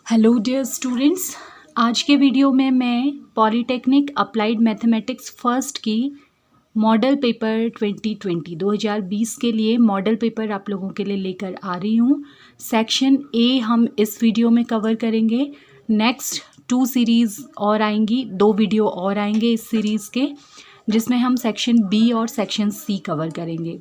Hello dear students, आज के video में मैं पॉलीटेक्निक अप्लाइड मैथमेटिक्स फर्स्ट की मॉडल पेपर 2020 के लिए मॉडल पेपर आप लोगों के लिए लेकर आ रही हूँ। सेक्शन ए हम इस वीडियो में कवर करेंगे। नेक्स्ट 2 सीरीज़ और आएंगी, 2 वीडियो और आएंगे इस सीरीज़ के, जिसमें हम सेक्शन बी और सेक्शन सी कवर करेंगे।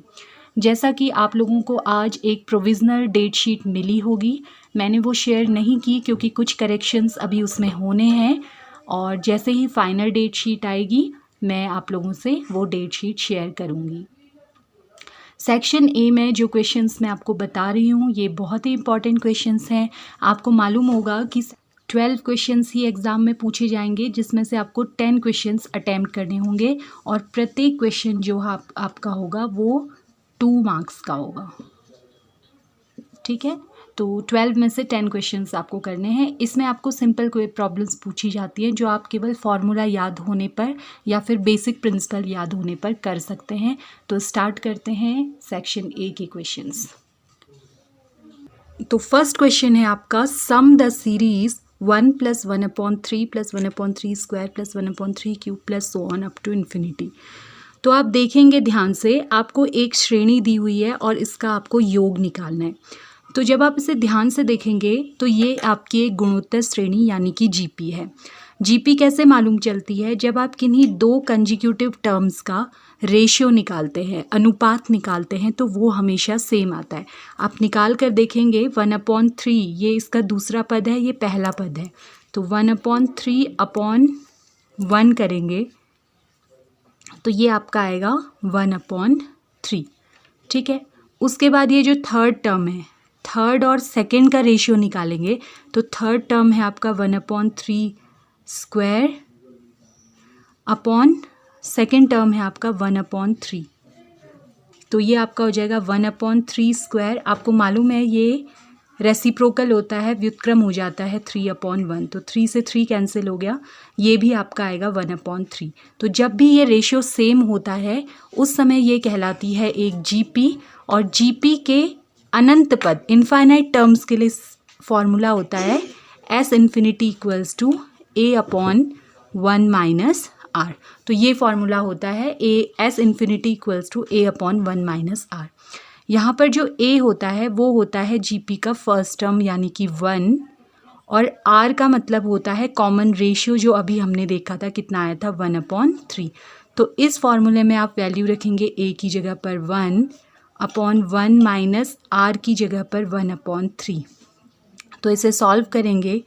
जैसा कि आप लोगों को आज एक प्रोविज़नल डेट शीट मिली होगी, मैंने वो शेयर नहीं की क्योंकि कुछ करेक्शंस अभी उसमें होने हैं, और जैसे ही फाइनल डेट शीट आएगी मैं आप लोगों से वो डेट शीट शेयर करूँगी। सेक्शन ए में जो क्वेश्चंस मैं आपको बता रही हूँ ये बहुत ही इंपॉर्टेंट क्वेश्चंस हैं। आपको मालूम होगा कि 12 क्वेश्चंस ही एग्ज़ाम में पूछे जाएंगे, जिसमें से आपको 10 क्वेश्चंस अटैम्प्ट करने होंगे और प्रत्येक क्वेश्चन जो आपका होगा वो 2 मार्क्स का होगा। ठीक है, तो 12 में से 10 क्वेश्चंस आपको करने हैं। इसमें आपको सिंपल कोई प्रॉब्लम्स पूछी जाती हैं जो आप केवल फार्मूला याद होने पर या फिर बेसिक प्रिंसिपल याद होने पर कर सकते हैं। तो स्टार्ट करते हैं सेक्शन ए के क्वेश्चंस। तो फर्स्ट क्वेश्चन है आपका, sum the series 1 + 1/3 + 1/3² + 1/3 cube plus so on up to infinity. तो आप देखेंगे ध्यान से, आपको एक श्रेणी दी हुई है और इसका आपको योग निकालना है। तो जब आप इसे ध्यान से देखेंगे तो ये आपकी एक गुणोत्तर श्रेणी यानी कि जीपी है। जीपी कैसे मालूम चलती है? जब आप किन्हीं 2 कंजिक्यूटिव टर्म्स का रेशियो निकालते हैं, अनुपात निकालते हैं, तो वो हमेशा सेम आता है। आप निकाल कर देखेंगे 1/3 ये इसका दूसरा पद है, ये पहला पद है, तो 1/3/1 करेंगे तो ये आपका आएगा 1/3। ठीक है, उसके बाद ये जो थर्ड टर्म है, थर्ड और सेकंड का रेशियो निकालेंगे तो थर्ड टर्म है आपका 1/3² अपॉन सेकंड टर्म है आपका 1/3। तो ये आपका हो जाएगा 1/3²। आपको मालूम है ये रेसिप्रोकल होता है, व्युत्क्रम हो जाता है 3/1, तो 3 से 3 कैंसिल हो गया, ये भी आपका आएगा 1/3। तो जब भी ये रेशियो सेम होता है उस समय ये कहलाती है एक जीपी, और जीपी के अनंत पद इनफाइनाइट टर्म्स के लिए फॉर्मूला होता है S infinity equals to A/1 - R। तो ये फॉर्मूला होता है S infinity equals to A/1 - R। यहाँ पर जो A होता है वो होता है जीपी का फर्स्ट टर्म यानी कि 1, और R का मतलब होता है कॉमन रेशियो, जो अभी हमने देखा था कितना आया था 1/3। तो इस फॉर्मूले में आप वैल्यू रखेंगे A की जगह पर 1/1 - R की जगह पर 1/3। तो इसे सॉल्व करेंगे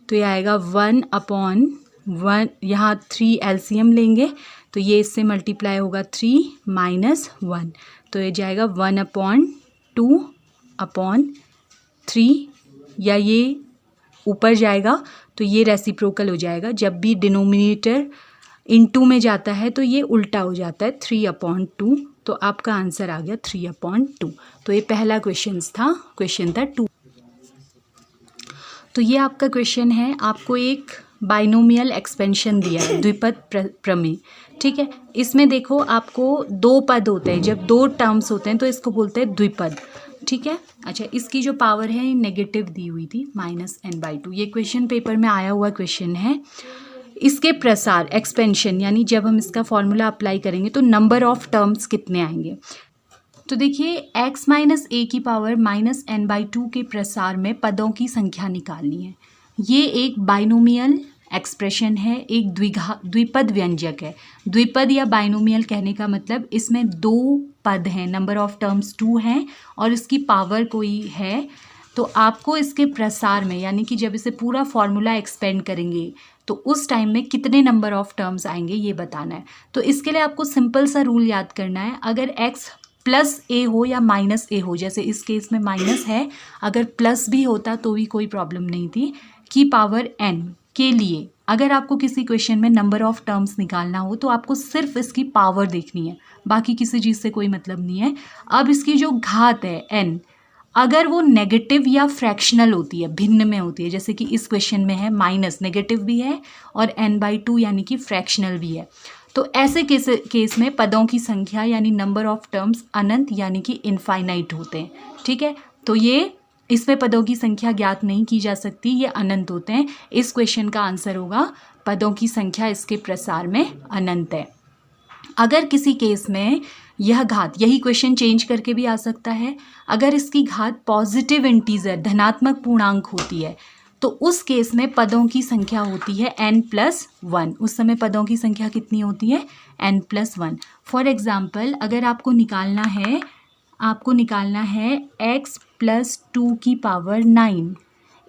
तो ये आएगा 1/1, यहाँ 3 एलसीएम लेंगे तो ये इससे मल्टीप्लाई होगा 3 - 1, तो ये जाएगा 1/2/3, या ये ऊपर जाएगा तो ये रेसिप्रोकल हो जाएगा। जब भी डिनोमिनेटर इनटू में जाता है तो ये उल्टा हो जाता है 3/2, तो आपका आंसर आ गया 3/2। तो ये पहला क्वेश्चन था 2। तो ये आपका क्वेश्चन है, आपको एक बाइनोमियल एक्सपेंशन दिया है, द्विपद प्रमेय। ठीक है, इसमें देखो आपको 2 पद होते हैं, जब 2 टर्म्स होते हैं तो इसको बोलते हैं द्विपद। ठीक है, अच्छा, इसकी जो पावर है ये नेगेटिव दी हुई थी -n/2। ये क्वेश्चन पेपर में आया हुआ क्वेश्चन है। इसके प्रसार एक्सपेंशन यानी जब हम इसका फॉर्मूला अप्लाई करेंगे तो नंबर ऑफ टर्म्स कितने आएंगे। तो देखिए x - a की पावर -n/2 के प्रसार में पदों की संख्या निकालनी है। ये एक बाइनोमियल एक्सप्रेशन है, एक द्विपद व्यंजक है। द्विपद या बाइनोमियल कहने का मतलब इसमें 2 पद हैं, नंबर ऑफ टर्म्स 2 हैं और इसकी पावर कोई है। तो आपको इसके प्रसार में यानी कि जब इसे पूरा फॉर्मूला एक्सपेंड करेंगे तो उस टाइम में कितने नंबर ऑफ टर्म्स आएंगे ये बताना है। तो इसके लिए आपको सिंपल सा रूल याद करना है, अगर x +a हो या -a हो, जैसे इस केस में माइनस है, अगर प्लस भी होता तो भी कोई प्रॉब्लम नहीं थी, की पावर n के लिए अगर आपको किसी क्वेश्चन में नंबर ऑफ टर्म्स निकालना हो तो आपको सिर्फ इसकी पावर देखनी है, बाकी किसी चीज़ से कोई मतलब नहीं है। अब इसकी जो घात है n, अगर वो नेगेटिव या फ्रैक्शनल होती है, भिन्न में होती है, जैसे कि इस क्वेश्चन में है माइनस, नेगेटिव भी है और n/2 यानी कि फ्रैक्शनल भी है, तो ऐसे केस में पदों की संख्या यानी नंबर ऑफ टर्म्स अनंत यानी कि इनफाइनाइट होते हैं। ठीक है, तो ये इसमें पदों की संख्या ज्ञात नहीं की जा सकती, ये अनंत होते हैं। इस क्वेश्चन का आंसर होगा पदों की संख्या इसके प्रसार में अनंत है। अगर किसी केस में यह घात, यही क्वेश्चन चेंज करके भी आ सकता है, अगर इसकी घात पॉजिटिव इंटीजर धनात्मक पूर्णांक होती है तो उस केस में पदों की संख्या होती है n+1। उस समय पदों की संख्या कितनी होती है? n+1। फॉर एग्जाम्पल अगर आपको निकालना है x+2⁴,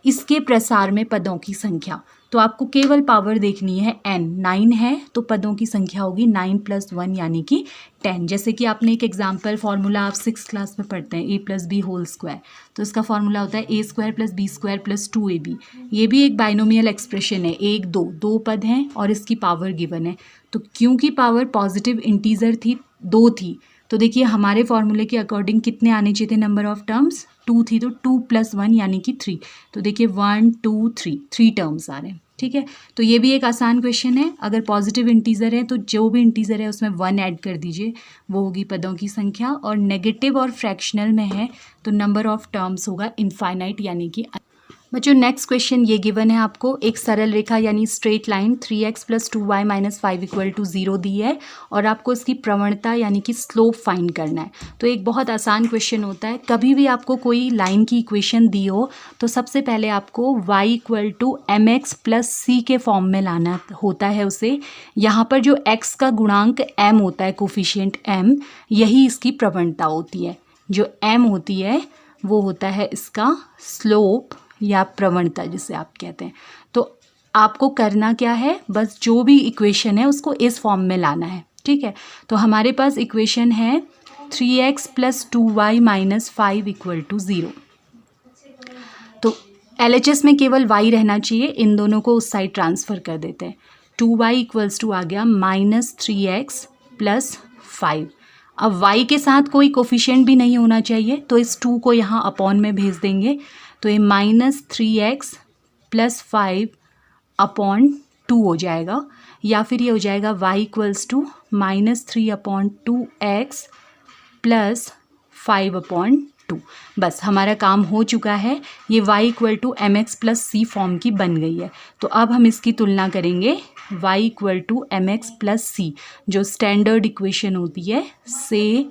इसके प्रसार में पदों की संख्या, तो आपको केवल पावर देखनी है n। 9 है तो पदों की संख्या होगी 9+1 यानी कि 10। जैसे कि आपने एक एग्जाम्पल फार्मूला आप 6th क्लास में पढ़ते हैं a+b², तो इसका फार्मूला होता है a² + b² + 2ab। ये भी एक बाइनोमियल एक्सप्रेशन है, 1 2 दो पद हैं और इसकी पावर गिवन है। तो क्योंकि पावर पॉजिटिव इंटीजर थी, 2 थी, तो देखिए हमारे फॉर्मूले के अकॉर्डिंग कितने आने चाहिए थे नंबर ऑफ टर्म्स? 2 थी, तो 2+1 यानी कि 3। तो देखिए 1 2 3 टर्म्स आ रहे हैं। ठीक है, तो ये भी एक आसान क्वेश्चन है। अगर पॉजिटिव इंटीजर है तो जो भी इंटीजर है उसमें 1 ऐड कर दीजिए, वो होगी पदों की संख्या। और नेगेटिव और फ्रैक्शनल में है तो नंबर ऑफ टर्म्स होगा इनफाइनाइट यानी कि। बच्चों नेक्स्ट क्वेश्चन ये गिवन है आपको, एक सरल रेखा यानी स्ट्रेट लाइन 3x + 2y - 5 = 0 दी है और आपको इसकी प्रवणता यानी कि स्लोप फाइंड करना है। तो एक बहुत आसान क्वेश्चन होता है, कभी भी आपको कोई लाइन की इक्वेशन दी हो तो सबसे पहले आपको y = mx + c के फॉर्म में लाना होता है उसे। यहाँ पर जो x का गुणांक m होता है, कोफिशिएंट m, यही इसकी प्रवणता होती है। जो m होती है वो होता है इसका स्लोप या प्रवणता जिसे आप कहते हैं। तो आपको करना क्या है, बस जो भी इक्वेशन है उसको इस फॉर्म में लाना है। ठीक है, तो हमारे पास इक्वेशन है 3x + 2y - 5 = 0। तो LHS में केवल y रहना चाहिए, इन दोनों को उस साइड ट्रांसफ़र कर देते हैं। 2y = आ गया -3x + 5। अब y के साथ कोई कोफिशिएंट भी नहीं होना चाहिए, तो इस 2 को यहाँ अपॉन में भेज देंगे, तो ये -3x + 5/2 हो जाएगा। या फिर ये हो जाएगा y = -3/2x + 5/2। बस हमारा काम हो चुका है, ये y = mx + c फॉर्म की बन गई है। तो अब हम इसकी तुलना करेंगे y = mx + c, जो स्टैंडर्ड इक्वेशन होती है, से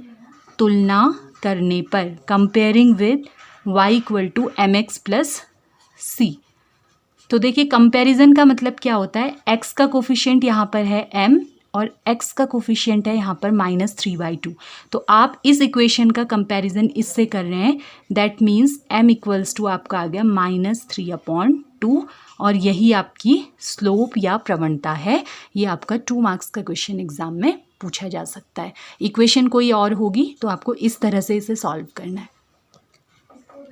तुलना करने पर, comparing with y = mx + c। तो देखिए कंपैरिजन का मतलब क्या होता है, x का कोफिशिएंट यहाँ पर है m और x का कोफिशिएंट है यहाँ पर -3/2। तो आप इस इक्वेशन का कंपैरिजन इससे कर रहे हैं, दैट मीन्स m = आपका आ गया -3/2 और यही आपकी स्लोप या प्रवणता है। ये आपका 2 मार्क्स का क्वेश्चन एग्जाम में पूछा जा सकता है। इक्वेशन कोई और होगी तो आपको इस तरह से इसे सॉल्व करना है।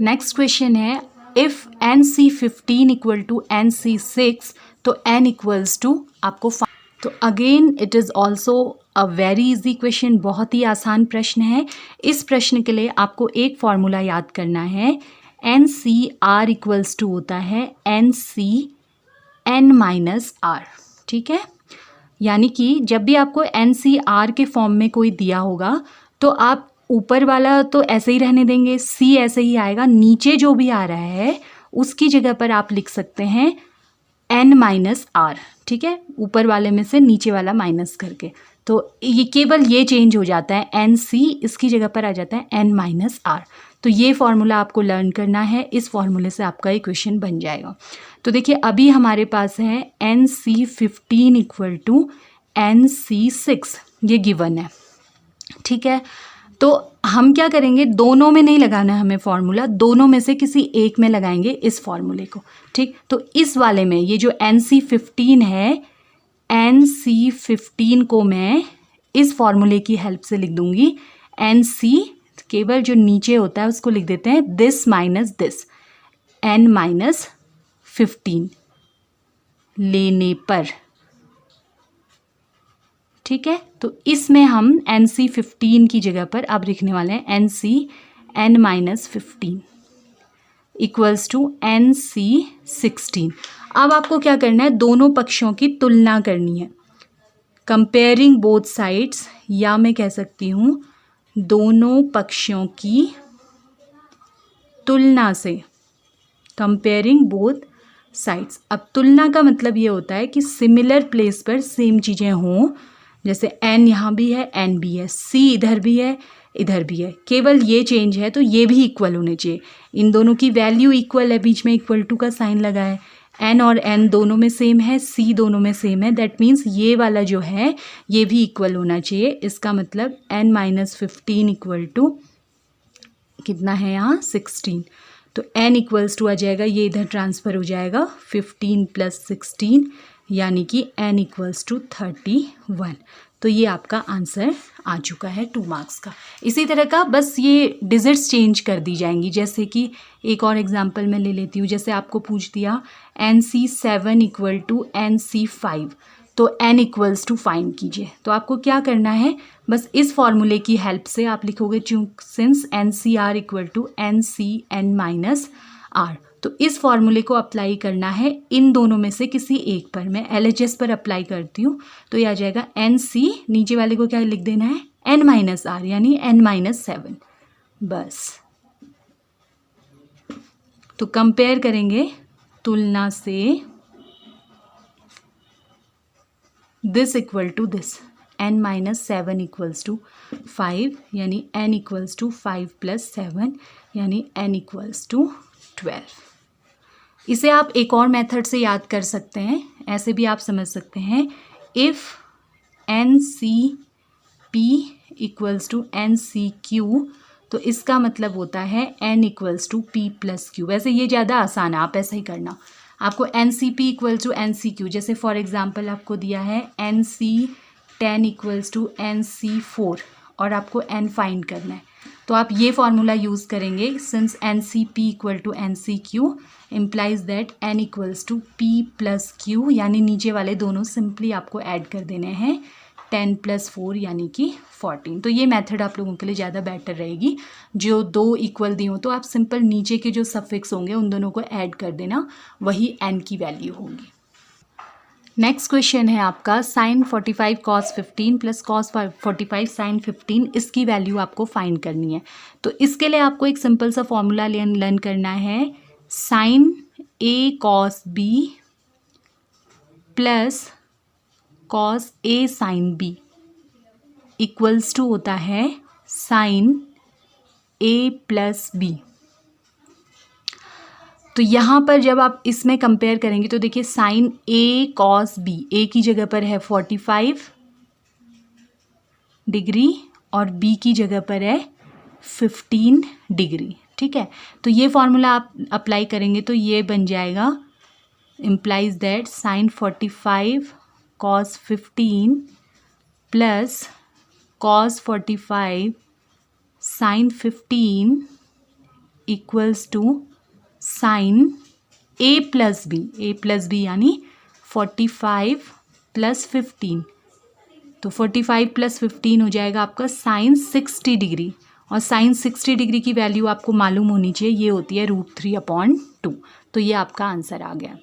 नेक्स्ट क्वेश्चन है, इफ़ NC15 = NC6 तो n = आपको तो again it is also a very easy question, बहुत ही आसान प्रश्न है। इस प्रश्न के लिए आपको एक फॉर्मूला याद करना है, NCR = होता है NCn - r। ठीक है, यानी कि जब भी आपको NCR के फॉर्म में कोई दिया होगा तो आप ऊपर वाला तो ऐसे ही रहने देंगे, C ऐसे ही आएगा, नीचे जो भी आ रहा है उसकी जगह पर आप लिख सकते हैं n - r। ठीक है, ऊपर वाले में से नीचे वाला माइनस करके, तो ये केवल ये चेंज हो जाता है, NC इसकी जगह पर आ जाता है n - r। तो ये फॉर्मूला आपको लर्न करना है, इस फॉर्मूले से आपका इक्वेशन बन जाएगा। तो देखिए अभी हमारे पास है NC15 = NC6, ये गिवन है। ठीक है, तो हम क्या करेंगे, दोनों में नहीं लगाना है हमें फॉर्मूला, दोनों में से किसी एक में लगाएंगे इस फॉर्मूले को। ठीक, तो इस वाले में ये जो NC15 है, NC15 को मैं इस फॉर्मूले की हेल्प से लिख दूंगी। NC केवल जो नीचे होता है उसको लिख देते हैं दिस माइनस दिस, n - 15 लेने पर। ठीक है, तो इसमें हम NC15 की जगह पर अब लिखने वाले हैं NCn - 15 = NC16। अब आपको क्या करना है, दोनों पक्षों की तुलना करनी है, कंपेयरिंग बोथ साइड्स, या मैं कह सकती हूँ दोनों पक्षों की तुलना से। Comparing both sides. अब तुलना का मतलब ये होता है कि सिमिलर प्लेस पर सेम चीज़ें हों, जैसे एन यहाँ भी है, एन भी है, सी इधर भी है, इधर भी है, केवल ये चेंज है तो ये भी इक्वल होने चाहिए। इन दोनों की वैल्यू इक्वल है, बीच में इक्वल टू का साइन लगा है, एन और एन दोनों में सेम है, सी दोनों में सेम है, दैट मीन्स ये वाला जो है ये भी इक्वल होना चाहिए। इसका मतलब n माइनस 15 इक्वल टू कितना है यहाँ 16, तो n इक्वल्स टू आ जाएगा, ये इधर ट्रांसफ़र हो जाएगा 15 प्लस 16 यानी कि n इक्वल्स टू 31। तो ये आपका आंसर आ चुका है 2 मार्क्स का। इसी तरह का बस ये डिजिट्स चेंज कर दी जाएंगी। जैसे कि एक और एग्जांपल मैं ले लेती हूँ, जैसे आपको पूछ दिया NC7 इक्वल टू NC5, तो n इक्वल्स टू फाइंड कीजिए। तो आपको क्या करना है, बस इस फॉर्मूले की हेल्प से आप लिखोगे since NCR equal to NCN minus R। तो इस फॉर्मूले को अप्लाई करना है इन दोनों में से किसी एक पर। मैं LHS पर अप्लाई करती हूँ, तो ये आ जाएगा NC, नीचे वाले को क्या लिख देना है N माइनस R यानी N माइनस 7, बस। तो कंपेयर करेंगे तुलना से, this equal to this, n minus 7 equals to 5 यानी n इक्वल्स टू 5 प्लस 7 यानी n इक्वल्स टू 12। इसे आप एक और मेथड से याद कर सकते हैं, ऐसे भी आप समझ सकते हैं, if NCP equals to NCQ, तो इसका मतलब होता है n equals to P plus Q। वैसे ये ज़्यादा आसान है, आप ऐसा ही करना। आपको NCP इक्वल्स टू NCQ, जैसे फॉर एग्जांपल आपको दिया है NC10 इक्वल्स टू NC4 और आपको n फाइंड करना है, तो आप ये फॉर्मूला यूज़ करेंगे, since NCP equal to NCQ implies that n equals to P plus Q, यानी नीचे वाले दोनों सिंपली आपको ऐड कर देने हैं, 10 प्लस 4 यानी कि 14। तो ये मेथड आप लोगों के लिए ज़्यादा बेटर रहेगी। जो दो इक्वल दी हो तो आप सिंपल नीचे के जो सफिक्स होंगे उन दोनों को ऐड कर देना, वही n की वैल्यू होगी। नेक्स्ट क्वेश्चन है आपका sine 45 cos 15 plus cos 45 sine 15, इसकी वैल्यू आपको फाइंड करनी है। तो इसके लिए आपको एक सिंपल सा फॉर्मूला लर्न करना है, sine A cos B plus cos A sine B equals to होता है साइन A प्लस B। तो यहाँ पर जब आप इसमें कंपेयर करेंगे तो देखिए sine A cos B, A की जगह पर है 45 डिग्री और B की जगह पर है 15 डिग्री, ठीक है। तो ये फॉर्मूला आप अप्लाई करेंगे तो ये बन जाएगा, implies that sine 45 cos 15 plus cos 45 sine 15 equals to sine A plus B यानी 45 प्लस 15, तो 45 प्लस 15 हो जाएगा आपका साइन 60 डिग्री, और साइन 60 डिग्री की वैल्यू आपको मालूम होनी चाहिए, ये होती है √3/2। तो ये आपका आंसर आ गया,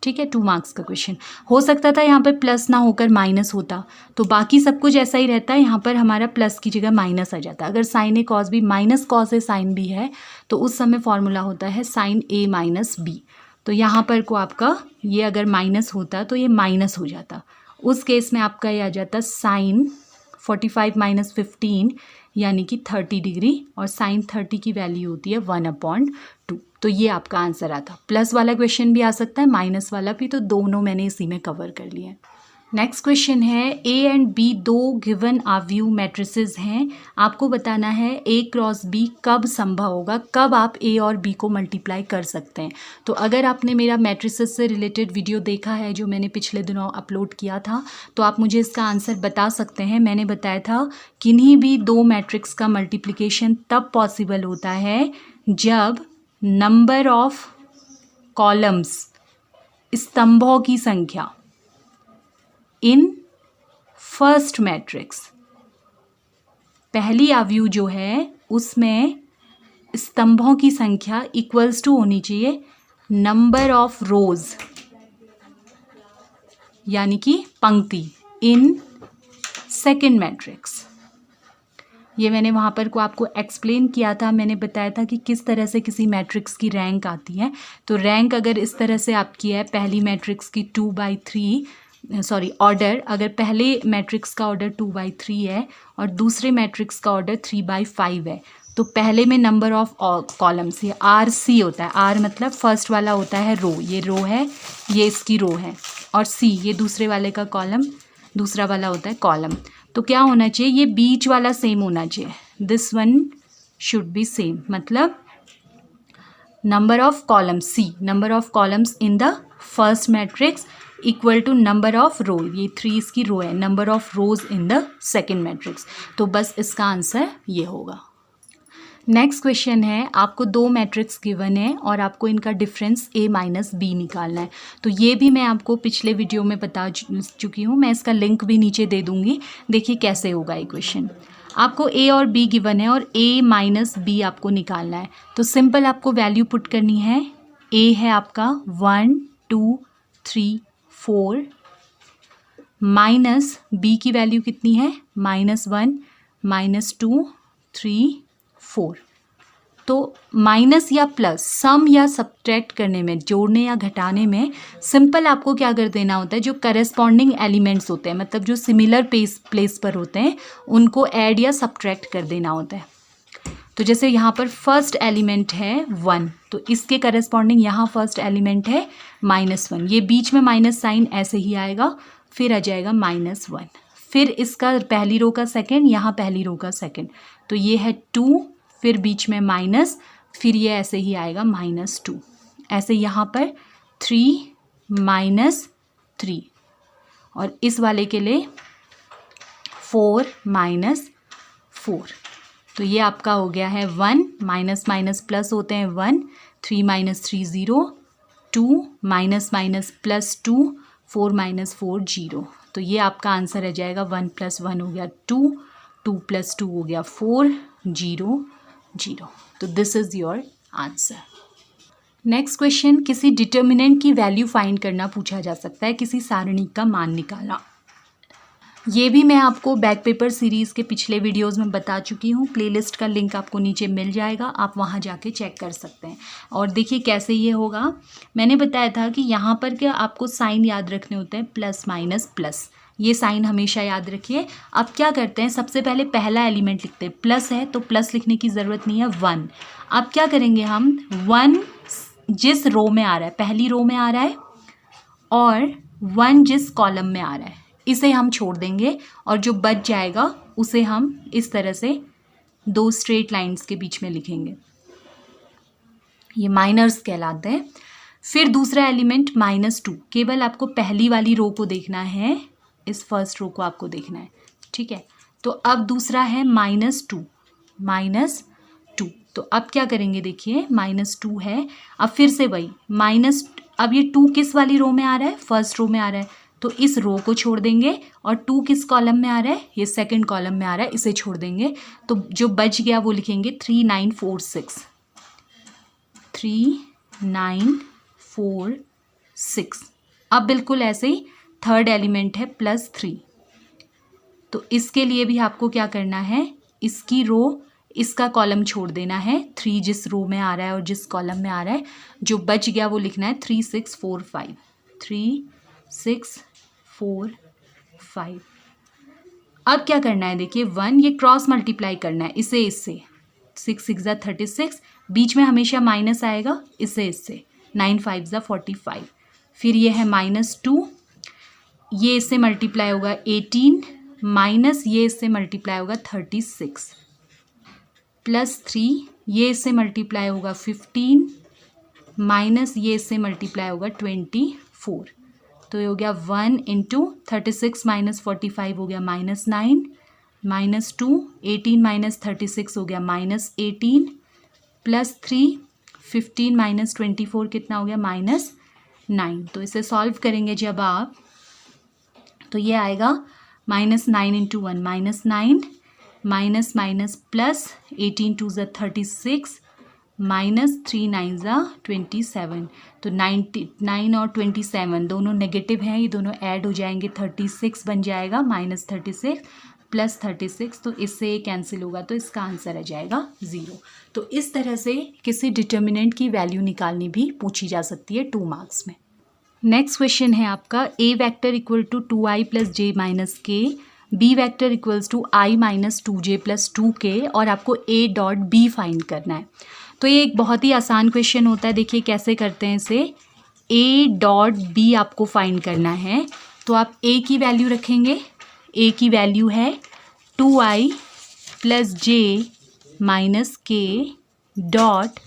ठीक है। 2 मार्क्स का क्वेश्चन। हो सकता था यहाँ पर प्लस ना होकर माइनस होता, तो बाकी सब कुछ ऐसा ही रहता है, यहाँ पर हमारा प्लस की जगह माइनस आ जाता। अगर sine A cos B minus cos A sine B है तो उस समय फॉर्मूला होता है साइन A माइनस B। तो यहाँ पर को आपका ये अगर माइनस होता तो ये माइनस हो जाता, उस केस में आपका ये आ जाता साइन 45 माइनस 15 यानी कि 30 डिग्री, और साइन 30 की वैल्यू होती है 1/2। तो ये आपका आंसर आता। प्लस वाला क्वेश्चन भी आ सकता है, माइनस वाला भी, तो दोनों मैंने इसी में कवर कर लिए हैं। नेक्स्ट क्वेश्चन है A एंड B दो गिवन आव्यूह मैट्रिसेस हैं, आपको बताना है A क्रॉस B कब संभव होगा, कब आप A और B को मल्टीप्लाई कर सकते हैं। तो अगर आपने मेरा मैट्रिसेस से रिलेटेड वीडियो देखा है जो मैंने पिछले दिनों अपलोड किया था, तो आप मुझे इसका आंसर बता सकते हैं। मैंने बताया था किन्हीं भी दो मैट्रिक्स का मल्टीप्लिकेशन तब पॉसिबल होता है जब नंबर ऑफ कॉलम्स, स्तंभों की संख्या इन फर्स्ट मैट्रिक्स, पहली आव्यूह जो है उसमें स्तंभों की संख्या इक्वल्स टू होनी चाहिए नंबर ऑफ रोज, यानी कि पंक्ति इन सेकेंड मैट्रिक्स। ये मैंने वहाँ पर को आपको एक्सप्लेन किया था, मैंने बताया था कि किस तरह से किसी मैट्रिक्स की रैंक आती है। तो रैंक अगर इस तरह से आपकी है, पहली मैट्रिक्स की 2/3 ऑर्डर, अगर पहले मैट्रिक्स का ऑर्डर 2/3 है और दूसरे मैट्रिक्स का ऑर्डर 3/5 है, तो पहले में नंबर ऑफ कॉलम्स ये RC होता है। R मतलब फर्स्ट वाला होता है रो, ये रो है, ये इसकी रो है, और C ये दूसरे वाले का कॉलम, दूसरा वाला होता है कॉलम। तो क्या होना चाहिए, ये बीच वाला सेम होना चाहिए, this one should be same, मतलब number of columns C, number of columns in the first matrix equal to number of row, ये 3 इसकी रो है, number of rows in the second matrix. तो बस इसका आंसर ये होगा। नेक्स्ट क्वेश्चन है, आपको 2 मैट्रिक्स गिवन है और आपको इनका डिफरेंस A - B निकालना है। तो ये भी मैं आपको पिछले वीडियो में बता चुकी हूँ, मैं इसका लिंक भी नीचे दे दूँगी। देखिए कैसे होगा ये क्वेश्चन। आपको A और B गिवन है और A - B आपको निकालना है। तो सिंपल आपको वैल्यू पुट करनी है। A है आपका 1 2 3 4 माइनस B की वैल्यू कितनी है, -1 -2 3 4। तो माइनस या प्लस, सम या सब्ट्रैक्ट करने में, जोड़ने या घटाने में सिंपल आपको क्या कर देना होता है, जो करस्पॉन्डिंग एलिमेंट्स होते हैं, मतलब जो सिमिलर प्लेस पर होते हैं, उनको ऐड या सब्ट्रैक्ट कर देना होता है। तो जैसे यहाँ पर फर्स्ट एलिमेंट है 1, तो इसके करस्पॉन्डिंग यहाँ फर्स्ट एलिमेंट है -1, ये बीच में माइनस साइन ऐसे ही आएगा, फिर आ जाएगा -1, फिर इसका पहली रो का सेकेंड, यहाँ पहली रो का सेकेंड, तो ये है 2, फिर बीच में माइनस, फिर ये ऐसे ही आएगा -2, ऐसे यहाँ पर 3 -3, और इस वाले के लिए 4 -4। तो ये आपका हो गया है 1, माइनस माइनस प्लस होते हैं 1, 3 - 3 0, 2 माइनस माइनस प्लस 2, 4 - 4 0। तो ये आपका आंसर आ जाएगा 1 + 1 हो गया 2, 2 + 2 हो गया 4, 0 0। तो this is your answer. Next question, किसी डिटर्मिनेंट की वैल्यू फाइंड करना पूछा जा सकता है, किसी सारणी का मान निकालना। ये भी मैं आपको बैक पेपर सीरीज़ के पिछले वीडियोस में बता चुकी हूँ, प्लेलिस्ट का लिंक आपको नीचे मिल जाएगा, आप वहाँ जाके चेक कर सकते हैं। और देखिए कैसे ये होगा, मैंने बताया था कि यहाँ पर क्या आपको साइन याद रखने होते हैं, प्लस माइनस प्लस, ये साइन हमेशा याद रखिए। अब क्या करते हैं, सबसे पहले पहला एलिमेंट लिखते हैं, प्लस है तो प्लस लिखने की ज़रूरत नहीं है, 1। अब क्या करेंगे हम, 1 जिस रो में आ रहा है, पहली रो में आ रहा है, और 1 जिस कॉलम में आ रहा है, इसे हम छोड़ देंगे, और जो बच जाएगा उसे हम इस तरह से 2 स्ट्रेट लाइंस के बीच में लिखेंगे, ये माइनर्स कहलाते हैं। फिर दूसरा एलिमेंट -2, केवल आपको पहली वाली रो को देखना है, इस फर्स्ट रो को आपको देखना है, ठीक है। तो अब दूसरा है -2, तो अब क्या करेंगे, देखिए -2 है, अब फिर से वही अब ये 2 किस वाली रो में आ रहा है, फर्स्ट रो में आ रहा है, तो इस रो को छोड़ देंगे, और 2 किस कॉलम में आ रहा है, ये सेकंड कॉलम में आ रहा है, इसे छोड़ देंगे, तो जो बच गया वो लिखेंगे 3 9 4 6, 3 9 4 6। अब बिल्कुल ऐसे ही थर्ड एलिमेंट है +3, तो इसके लिए भी आपको क्या करना है, इसकी रो, इसका कॉलम छोड़ देना है, 3 जिस रो में आ रहा है और जिस कॉलम में आ रहा है, जो बच गया वो लिखना है 3 6 4 5, 3 6 4 5। अब क्या करना है, देखिए 1 ये क्रॉस मल्टीप्लाई करना है, इसे इससे, 6 6 36, बीच में हमेशा माइनस आएगा, इससे 9 5 45, फिर ये है -2, ये इससे मल्टीप्लाई होगा 18, माइनस ये इससे मल्टीप्लाई होगा 36, +3 ये इससे मल्टीप्लाई होगा 15, माइनस ये इससे मल्टीप्लाई होगा 24। तो ये हो गया 1 × 36 - 45 हो गया -9, -2 18 - 36 हो गया -18, +3 15 - 24 कितना हो गया -9। तो इसे सॉल्व करेंगे जब आप, तो ये आएगा -9 × 1 -9, माइनस माइनस प्लस 18 2 ज़ा 36, -3 9 ज़ा 27। तो 99 और 27 दोनों नेगेटिव हैं, ये दोनों ऐड हो जाएंगे, 36 बन जाएगा, -36 प्लस 36, तो इससे ये कैंसिल होगा तो इसका आंसर आ जाएगा 0। तो इस तरह से किसी डिटर्मिनेंट की वैल्यू निकालनी भी पूछी जा सकती है 2 मार्क्स में। नेक्स्ट क्वेश्चन है आपका A vector equal to 2i plus J minus K, B vector equals to i minus 2j plus 2k और आपको a डॉट b फाइंड करना है। तो ये एक बहुत ही आसान क्वेश्चन होता है। देखिए कैसे करते हैं इसे, a डॉट b आपको फाइंड करना है। तो आप a की वैल्यू रखेंगे, a की वैल्यू है 2i plus j minus k dot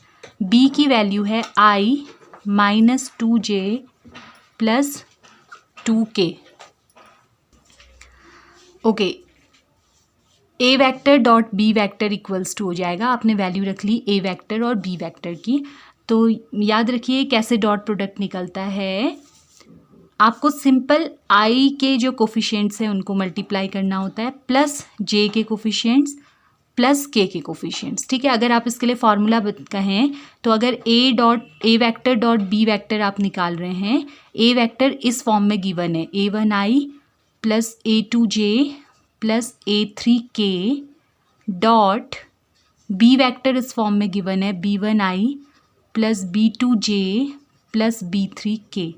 b की वैल्यू है i minus 2j plus 2k। Okay, A vector dot B vector equals to हो जाएगा, आपने वैल्यू रख ली ए वेक्टर और बी वेक्टर की। तो याद रखिए कैसे डॉट प्रोडक्ट निकलता है, आपको सिंपल आई के जो कोफिशिएंट्स हैं उनको मल्टीप्लाई करना होता है प्लस जे के कोफिशिएंट्स प्लस के कोफिशिएंट्स। ठीक है, अगर आप इसके लिए फॉर्मूला कहें तो अगर A vector dot B vector आप निकाल रहे हैं, ए वेक्टर इस फॉर्म में गिवन है a1i plus a2j plus a3k dot B vector इस फॉर्म में गिवन है b1i plus b2j plus b3k।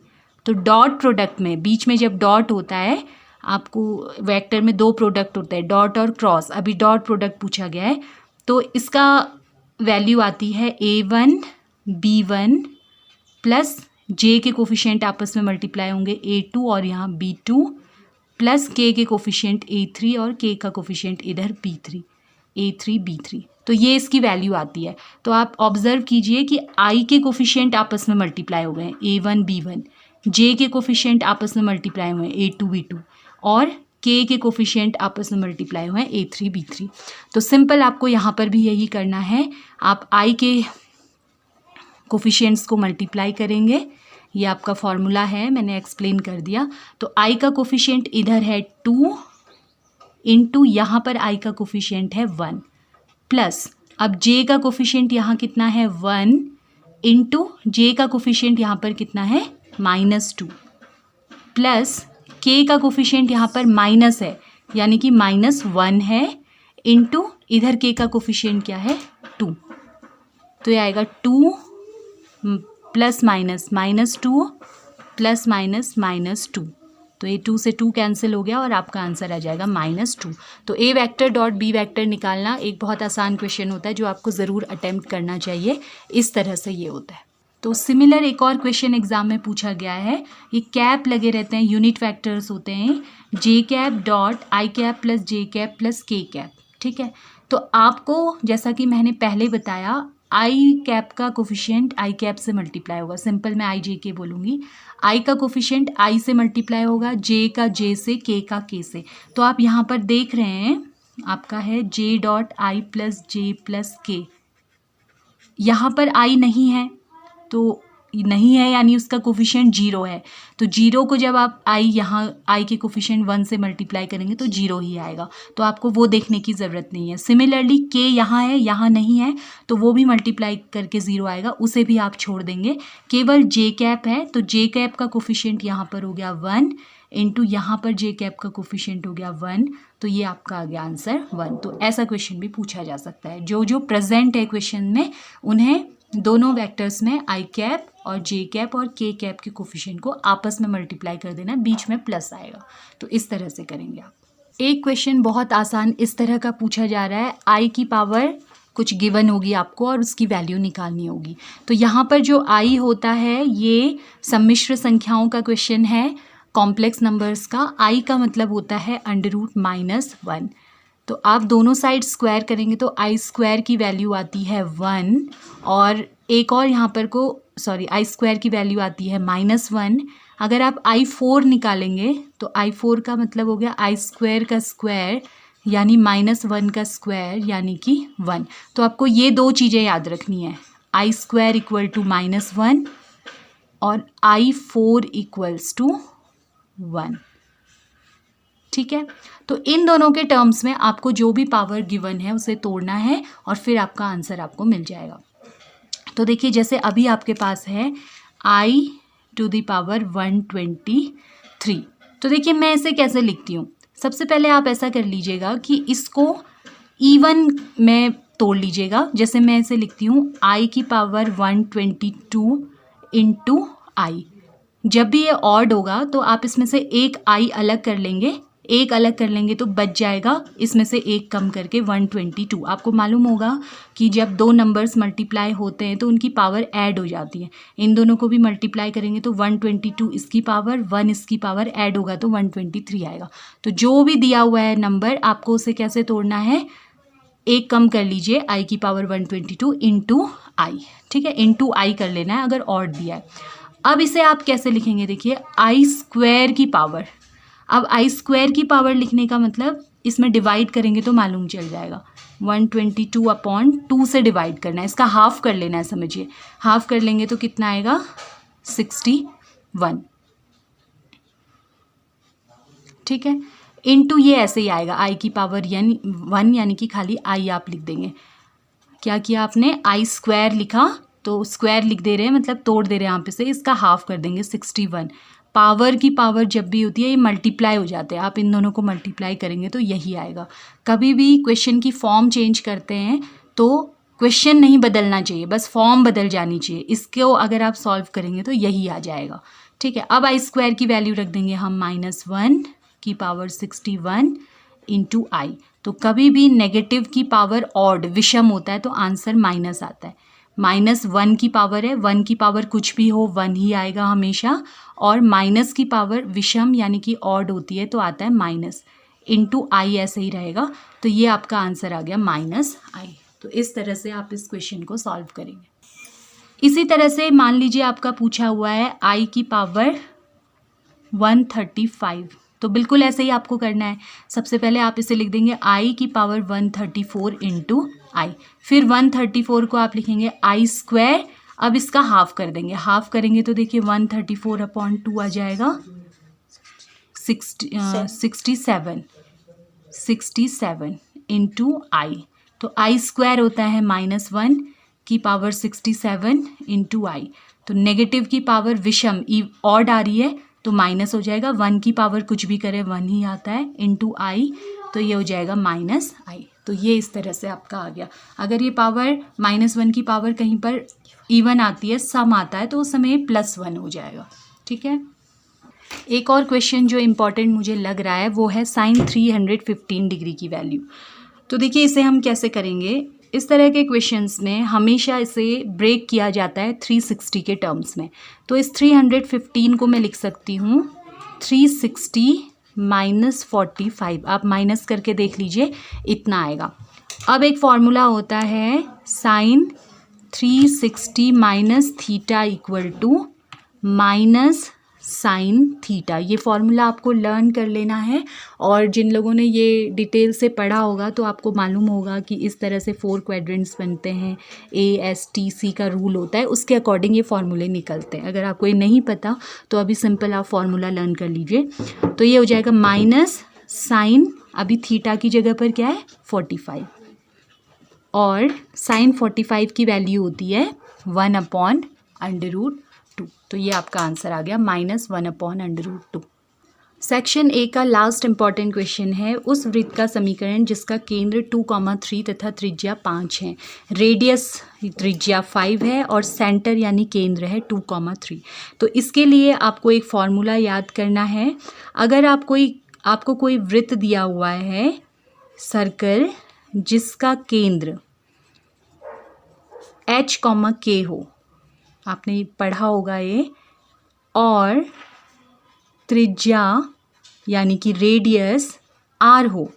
तो डॉट प्रोडक्ट में बीच में जब डॉट होता है, आपको वेक्टर में 2 प्रोडक्ट होते हैं, डॉट और क्रॉस। अभी डॉट प्रोडक्ट पूछा गया है तो इसका वैल्यू आती है a1 b1 प्लस जे के कोफिशिएंट आपस में मल्टीप्लाई होंगे a2 और यहाँ b2 प्लस के कोफिशिएंट a3 और के का कोफिशिएंट इधर b3, a3 b3। तो ये इसकी वैल्यू आती है। तो आप ऑब्जर्व कीजिए कि आई के कोफिशिएंट आपस में मल्टीप्लाई हो गए हैं a1 b1, जे के कोफिशिएंट आपस में मल्टीप्लाई हुए हैं a2 b2 और के कोफिशिएंट आपस में मल्टीप्लाई हुए हैं a3 b3। तो सिंपल आपको यहाँ पर भी यही करना है, आप आई के कोफिशिएंट्स को मल्टीप्लाई करेंगे। ये आपका फॉर्मूला है, मैंने एक्सप्लेन कर दिया। तो आई का कोफिशिएंट इधर है 2 इंटू यहाँ पर आई का कोफिशिएंट है 1 प्लस अब जे का कोफिशिएंट यहाँ कितना है 1 इंटू जे का कोफिशिएंट यहाँ पर कितना है -2 प्लस के का कोफिशिएंट यहाँ पर माइनस है यानी कि -1 है इंटू इधर के का कोफिशिएंट क्या है 2। तो ये आएगा 2 प्लस -2 प्लस -2। तो ये 2 से 2 कैंसिल हो गया और आपका आंसर आ जाएगा -2। तो ए वेक्टर डॉट बी वेक्टर निकालना एक बहुत आसान क्वेश्चन होता है जो आपको ज़रूर अटेम्प्ट करना चाहिए। इस तरह से ये होता है। तो सिमिलर एक और क्वेश्चन एग्जाम में पूछा गया है, ये कैप लगे रहते हैं, यूनिट वेक्टर्स होते हैं J cap dot I cap plus J cap plus K cap. ठीक है, तो आपको जैसा कि मैंने पहले बताया आई कैप का कोफिशिएंट आई कैप से मल्टीप्लाई होगा, सिंपल मैं आई जे के बोलूँगी। आई का कोफिशिएंट आई से मल्टीप्लाई होगा, जे का जे से, के का के से। तो आप यहाँ पर देख रहे हैं आपका है J dot I plus J plus के, यहाँ पर आई नहीं है तो नहीं है यानी उसका कोफिशिएंट 0 है। तो 0 को जब आप आई यहाँ आई के कोफिशिएंट 1 से मल्टीप्लाई करेंगे तो 0 ही आएगा, तो आपको वो देखने की ज़रूरत नहीं है। सिमिलरली के यहाँ है, यहाँ नहीं है, तो वो भी मल्टीप्लाई करके 0 आएगा, उसे भी आप छोड़ देंगे। केवल जे कैप है, तो जे कैप का कोफिशिएंट यहाँ पर हो गया 1 इंटू यहाँ पर जे कैप का कोफिशिएंट हो गया 1, तो ये आपका आ गया आंसर 1। तो ऐसा क्वेश्चन भी पूछा जा सकता है। जो जो प्रेजेंट है क्वेश्चन में उन्हें दोनों वेक्टर्स में आई कैप और जे कैप और के कैप के कोफिशिएंट को आपस में मल्टीप्लाई कर देना, बीच में प्लस आएगा। तो इस तरह से करेंगे आप। एक क्वेश्चन बहुत आसान इस तरह का पूछा जा रहा है, आई की पावर कुछ गिवन होगी आपको और उसकी वैल्यू निकालनी होगी। तो यहाँ पर जो आई होता है ये सम्मिश्र संख्याओं का क्वेश्चन है, कॉम्प्लेक्स नंबर्स का। आई का मतलब होता है √-1। तो आप दोनों साइड स्क्वायर करेंगे तो आई स्क्वायर की वैल्यू आती है 1 और एक और यहाँ पर आई स्क्वायर की वैल्यू आती है -1। अगर आप i4 निकालेंगे तो i4 का मतलब हो गया आई स्क्वायर का स्क्वायर यानी -1 का स्क्वायर यानी कि 1। तो आपको ये 2 चीज़ें याद रखनी है, आई स्क्वायर इक्वल टू -1 और i4 इक्वल्स टू 1। ठीक है, तो इन दोनों के टर्म्स में आपको जो भी पावर गिवन है उसे तोड़ना है और फिर आपका आंसर आपको मिल जाएगा। तो देखिए जैसे अभी आपके पास है i⁻123। तो देखिए मैं इसे कैसे लिखती हूँ, सबसे पहले आप ऐसा कर लीजिएगा कि इसको इवन में तोड़ लीजिएगा। जैसे मैं इसे लिखती हूँ i की पावर 122 इंटू आई। जब भी ये ऑड होगा तो आप इसमें से एक i अलग कर लेंगे, एक अलग कर लेंगे तो बच जाएगा इसमें से एक कम करके 122। आपको मालूम होगा कि जब दो नंबर्स मल्टीप्लाई होते हैं तो उनकी पावर ऐड हो जाती है। इन दोनों को भी मल्टीप्लाई करेंगे तो 122 इसकी पावर, 1 इसकी पावर ऐड होगा तो 123 आएगा। तो जो भी दिया हुआ है नंबर आपको उसे कैसे तोड़ना है, एक कम कर लीजिए i की पावर 122 इंटू आई। ठीक है, इंटू आई कर लेना है अगर ऑड दिया है। अब इसे आप कैसे लिखेंगे, देखिए आई स्क्वायर की पावर। अब आई स्क्वायर की पावर लिखने का मतलब इसमें डिवाइड करेंगे तो मालूम चल जाएगा। 122/2 से डिवाइड करना है, इसका हाफ कर लेना है, समझिए हाफ कर लेंगे तो कितना आएगा 61। ठीक है, इनटू ये ऐसे ही आएगा आई की पावर 1 यानी कि खाली आई आप लिख देंगे। क्या किया आपने, आई स्क्वायर लिखा तो स्क्वायर लिख दे रहे हैं मतलब तोड़ दे रहे हैं यहाँ पे से, इसका हाफ कर देंगे 61। पावर की पावर जब भी होती है ये मल्टीप्लाई हो जाते हैं, आप इन दोनों को मल्टीप्लाई करेंगे तो यही आएगा। कभी भी क्वेश्चन की फॉर्म चेंज करते हैं तो क्वेश्चन नहीं बदलना चाहिए, बस फॉर्म बदल जानी चाहिए। इसको अगर आप सॉल्व करेंगे तो यही आ जाएगा। ठीक है, अब आई स्क्वायर की वैल्यू रख देंगे हम -1 की पावर 61 इंटू आई। तो कभी भी नेगेटिव की पावर ऑड विषम होता है तो आंसर माइनस आता है। -1 की पावर है, 1 की पावर कुछ भी हो 1 ही आएगा हमेशा, और माइनस की पावर विषम यानी कि ऑड होती है तो आता है माइनस, इंटू आई ऐसे ही रहेगा। तो ये आपका आंसर आ गया -i। तो इस तरह से आप इस क्वेश्चन को सॉल्व करेंगे। इसी तरह से मान लीजिए आपका पूछा हुआ है i की पावर 135, तो बिल्कुल ऐसे ही आपको करना है। सबसे पहले आप इसे लिख देंगे i की पावर 134 इंटू आई, फिर 134 को आप लिखेंगे आई स्क्वायर। अब इसका हाफ कर देंगे, हाफ करेंगे तो देखिए 134/2 आ जाएगा 67 इंटू आई। तो आई स्क्वायर होता है -1 की पावर 67 इंटू आई। तो नेगेटिव की पावर विषम ऑड आ रही है तो माइनस हो जाएगा, 1 की पावर कुछ भी करें 1 ही आता है इंटू आई, तो ये हो जाएगा -i। तो ये इस तरह से आपका आ गया। अगर ये पावर -1 की पावर कहीं पर इवन आती है, सम आता है, तो उस समय +1 हो जाएगा। ठीक है, एक और क्वेश्चन जो इम्पॉर्टेंट मुझे लग रहा है वो है sin 315 डिग्री की वैल्यू। तो देखिए इसे हम कैसे करेंगे, इस तरह के क्वेश्चंस में हमेशा इसे ब्रेक किया जाता है 360 के टर्म्स में। तो इस 315 को मैं लिख सकती हूँ 360 - 45, आप माइनस करके देख लीजिए इतना आएगा। अब एक फॉर्मूला होता है sin 360 - theta equal to -sin theta. ये फॉर्मूला आपको लर्न कर लेना है, और जिन लोगों ने ये डिटेल से पढ़ा होगा तो आपको मालूम होगा कि इस तरह से 4 क्वाड्रेंट्स बनते हैं, ASTC का रूल होता है, उसके अकॉर्डिंग ये फॉर्मूले निकलते हैं। अगर आपको ये नहीं पता तो अभी सिंपल आप फॉर्मूला लर्न कर लीजिए। तो ये हो जाएगा -sin, अभी थीटा की जगह पर क्या है 45, और sin 45 की वैल्यू होती है 1/√2। तो ये आपका आंसर आ गया -1/√2। सेक्शन ए का लास्ट इंपॉर्टेंट क्वेश्चन है, उस वृत्त का समीकरण जिसका केंद्र 2,3 तथा त्रिज्या 5 है, रेडियस त्रिज्या 5 है और सेंटर यानी केंद्र है 2,3। तो इसके लिए आपको एक फॉर्मूला याद करना है। अगर आपको कोई वृत्त दिया हुआ है, सर्कल, जिसका केंद्र H, K हो, आपने पढ़ा होगा ये, और त्रिज्या यानी कि रेडियस R हो,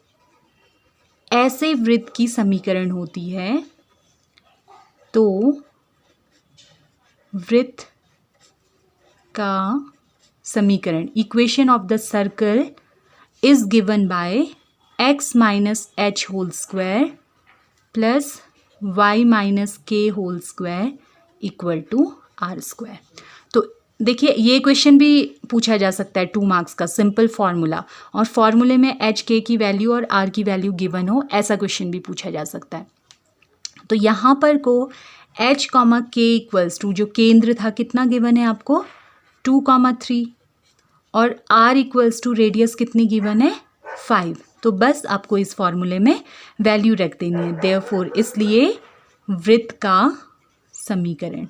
ऐसे वृत्त की समीकरण होती है। तो वृत्त का समीकरण, equation of the circle is given by x - h whole square plus y - k whole square equal to R square. तो देखिए ये क्वेश्चन भी पूछा जा सकता है 2 मार्क्स का, सिंपल फार्मूला, और फार्मूले में h, k की वैल्यू और R की वैल्यू गिवन हो, ऐसा क्वेश्चन भी पूछा जा सकता है। तो यहाँ पर को h, k इक्वल्स टू, जो केंद्र था कितना गिवन है आपको 2,3, और R इक्वल्स टू रेडियस कितनी गिवन है 5। तो बस आपको इस फॉर्मूले में वैल्यू रख देनी है, देयरफॉर इसलिए वृत्त का समीकरण,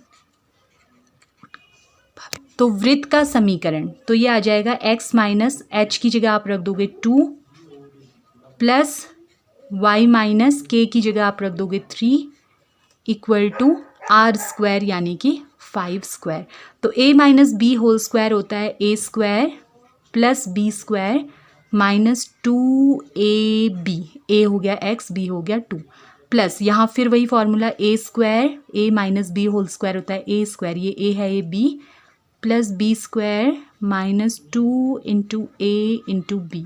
तो वृत्त का समीकरण तो ये आ जाएगा x माइनस एच की जगह आप रख दोगे 2 प्लस y माइनस के की जगह आप रख दोगे 3 इक्वल टू आर स्क्वायर यानी कि 5 स्क्वायर। तो a minus B whole square होता है a square plus B square minus 2ab, a हो गया x, b हो गया 2 प्लस यहाँ फिर वही formula a square a minus B whole square होता है a स्क्वायर, ये a है ये b plus B square minus 2 into A into B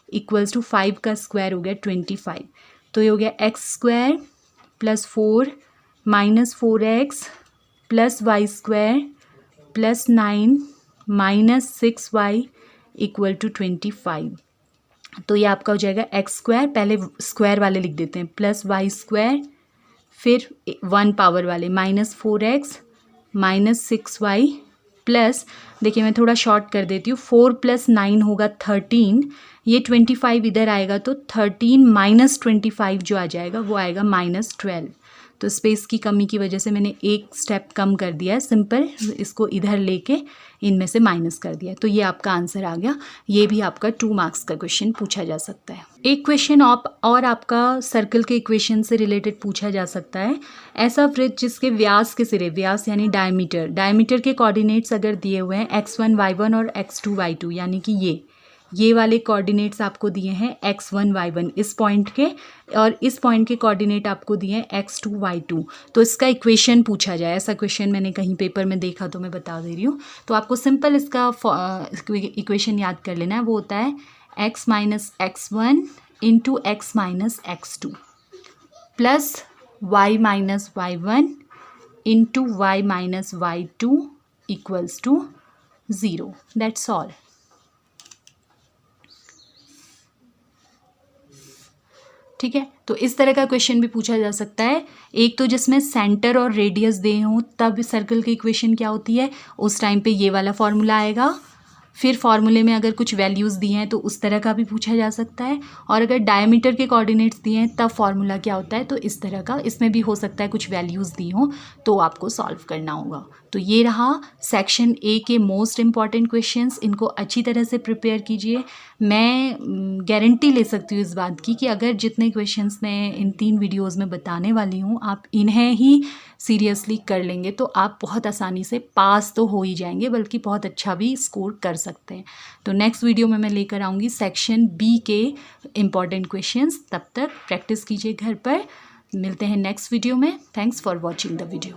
equals to 5 का स्क्वायर हो गया 25। तो ये हो गया x square plus 4 minus 4x plus y square plus 9 minus 6y equal to 25। तो ये आपका हो जाएगा एक्स स्क्वायर, पहले स्क्वायर वाले लिख देते हैं, प्लस वाई स्क्वायर फिर 1 पावर वाले minus 4x minus 6y plus, देखिए मैं थोड़ा शॉर्ट कर देती हूँ, 4 प्लस 9 होगा 13, ये 25 इधर आएगा तो 13 माइनस 25 जो आ जाएगा वो आएगा माइनस 12। तो स्पेस की कमी की वजह से मैंने एक स्टेप कम कर दिया है, सिंपल इसको इधर लेके इनमें से माइनस कर दिया। तो ये आपका आंसर आ गया। ये भी आपका 2 मार्क्स का क्वेश्चन पूछा जा सकता है। एक क्वेश्चन और आपका सर्कल के इक्वेशन से रिलेटेड पूछा जा सकता है। ऐसा वृत्त जिसके व्यास के सिरे, व्यास यानी डायमीटर के कोऑर्डिनेट्स अगर दिए हुए हैं x1 y1 और x2 y2, यानी कि ये वाले कोऑर्डिनेट्स आपको दिए हैं x1 y1 इस पॉइंट के, और इस पॉइंट के कोऑर्डिनेट आपको दिए हैं x2 y2। तो इसका इक्वेशन पूछा जाए, ऐसा क्वेश्चन मैंने कहीं पेपर में देखा तो मैं बता दे रही हूँ। तो आपको सिंपल इसका इक्वेशन याद कर लेना है, वो होता है x minus x1 into x minus x2 plus y minus y1 into y minus y2 equals to 0। That's all. ठीक है, तो इस तरह का क्वेश्चन भी पूछा जा सकता है। एक तो जिसमें सेंटर और रेडियस दे हों तब सर्कल की इक्वेशन क्या होती है, उस टाइम पे ये वाला फॉर्मूला आएगा। फिर फॉर्मूले में अगर कुछ वैल्यूज़ दी हैं तो उस तरह का भी पूछा जा सकता है। और अगर डायमीटर के कोऑर्डिनेट्स दिए हैं तब फॉर्मूला क्या होता है, तो इस तरह का इसमें भी हो सकता है कुछ वैल्यूज़ दी हों तो आपको सॉल्व करना होगा। तो ये रहा सेक्शन ए के मोस्ट इम्पॉर्टेंट क्वेश्चंस, इनको अच्छी तरह से प्रिपेयर कीजिए। मैं गारंटी ले सकती हूँ इस बात की कि अगर जितने क्वेश्चंस मैं इन 3 वीडियोज़ में बताने वाली हूँ आप इन्हें ही सीरियसली कर लेंगे तो आप बहुत आसानी से पास तो हो ही जाएंगे, बल्कि बहुत अच्छा भी स्कोर कर सकते हैं। तो नेक्स्ट वीडियो में मैं लेकर आऊँगी सेक्शन बी के इम्पॉर्टेंट क्वेश्चंस। तब तक प्रैक्टिस कीजिए घर पर। मिलते हैं नेक्स्ट वीडियो में। Thanks for watching the video.